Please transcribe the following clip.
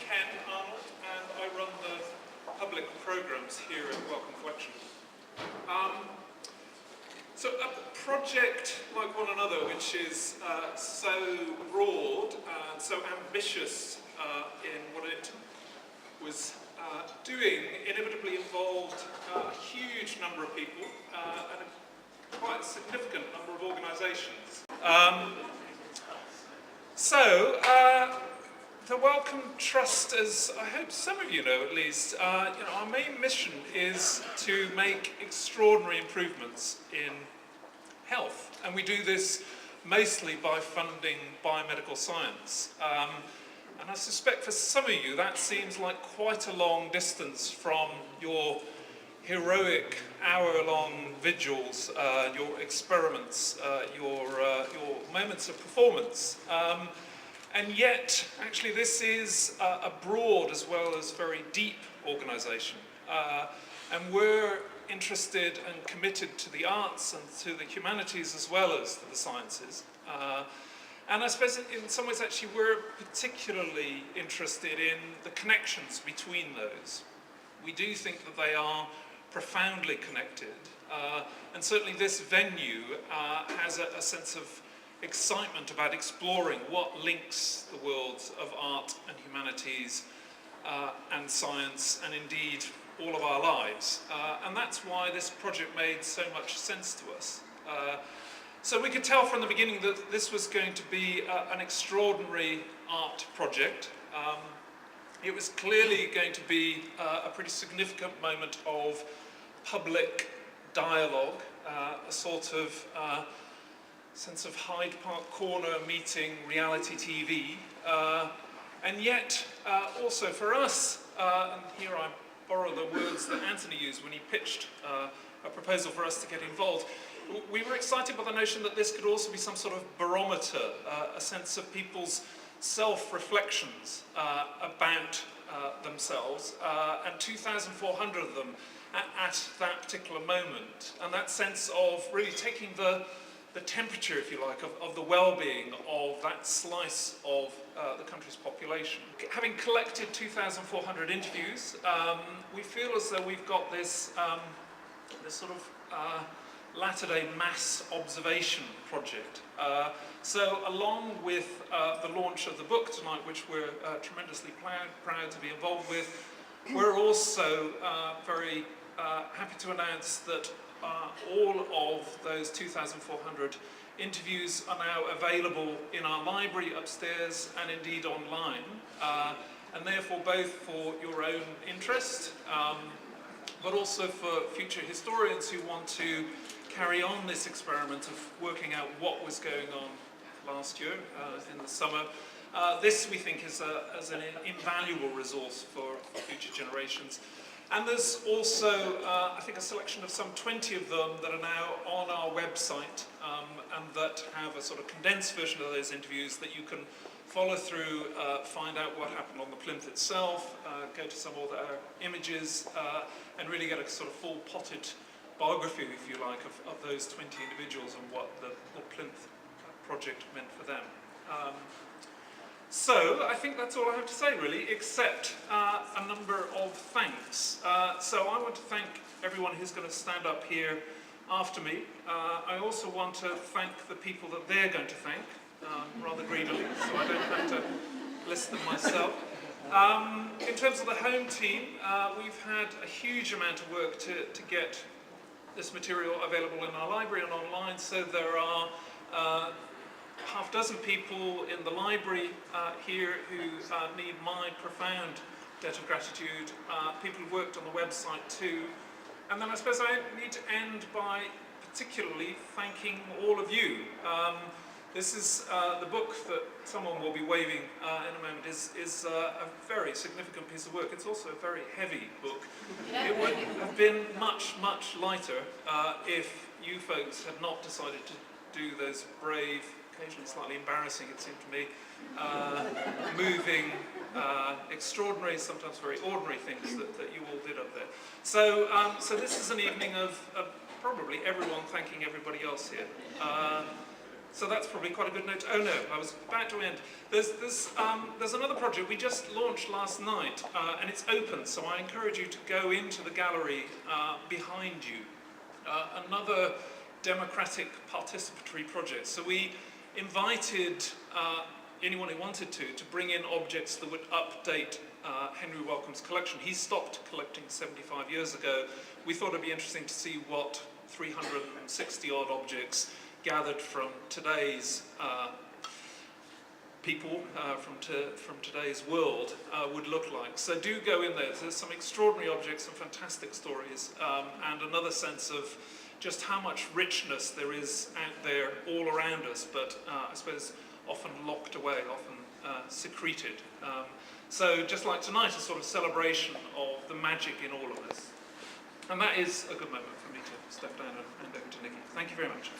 Ken Arnold, and I run the public programs here at Wellcome Collection. So a project like one another, which is so broad and so ambitious in what it was doing, inevitably involved a huge number of people and a quite significant number of organisations. The Wellcome Trust, as I hope some of you know at least, our main mission is to make extraordinary improvements in health, and we do this mostly by funding biomedical science. And I suspect for some of you that seems like quite a long distance from your heroic hour-long vigils, your experiments, your moments of performance. And yet, actually, this is a broad as well as very deep organisation. And we're interested and committed to the arts and to the humanities as well as to the sciences. And I suppose in some ways, actually, we're particularly interested in the connections between those. We do think that they are profoundly connected. And certainly this venue has a sense of excitement about exploring what links the worlds of art and humanities and science and indeed all of our lives. And that's why this project made so much sense to us. So we could tell from the beginning that this was going to be an extraordinary art project. It was clearly going to be a pretty significant moment of public dialogue, a sort of sense of Hyde Park Corner meeting reality TV, and yet also for us, and here I borrow the words that Anthony used when he pitched a proposal for us to get involved, we were excited by the notion that this could also be some sort of barometer, a sense of people's self-reflections about themselves, and 2,400 of them at that particular moment, and that sense of really taking the temperature, if you like, of the well-being of that slice of the country's population. Having collected 2,400 interviews, we feel as though we've got this sort of latter-day mass observation project. So along with the launch of the book tonight, which we're tremendously proud to be involved with, we're also very happy to announce that all of those 2,400 interviews are now available in our library upstairs and indeed online, and therefore both for your own interest, but also for future historians who want to carry on this experiment of working out what was going on last year in the summer. This, we think, is an invaluable resource for future generations. And there's also, I think, a selection of some 20 of them that are now on our website and that have a sort of condensed version of those interviews that you can follow through, find out what happened on the plinth itself, go to some of our images, and really get a sort of full-potted biography, if you like, of those 20 individuals and what the plinth project meant for them. So, I think that's all I have to say really, except a number of thanks. So I want to thank everyone who's going to stand up here after me. I also want to thank the people that they're going to thank, rather greedily, so I don't have to list them myself. In terms of the home team, we've had a huge amount of work to get this material available in our library and online, so there are half dozen people in the library here who need my profound debt of gratitude, people who worked on the website too, and then I suppose I need to end by particularly thanking all of you. This is the book that someone will be waving in a moment is a very significant piece of work. It's also a very heavy book. It would have been much, much lighter if you folks had not decided to do those brave, occasionally slightly embarrassing, it seemed to me, moving, extraordinary, sometimes very ordinary things that you all did up there. So, so this is an evening of probably everyone thanking everybody else here. So that's probably quite a good note. Oh no, I was about to end. There's another project we just launched last night, and it's open, so I encourage you to go into the gallery behind you. Another democratic participatory project. So we invited anyone who wanted to bring in objects that would update Henry Wellcome's collection. He stopped collecting 75 years ago. We thought it'd be interesting to see what 360 odd objects gathered from today's people, from today's world would look like. So do go in there. There's some extraordinary objects, some fantastic stories, and another sense of just how much richness there is out there all around us, but I suppose often locked away, often secreted. So just like tonight, a sort of celebration of the magic in all of this. And that is a good moment for me to step down and hand over to Nikki. Thank you very much.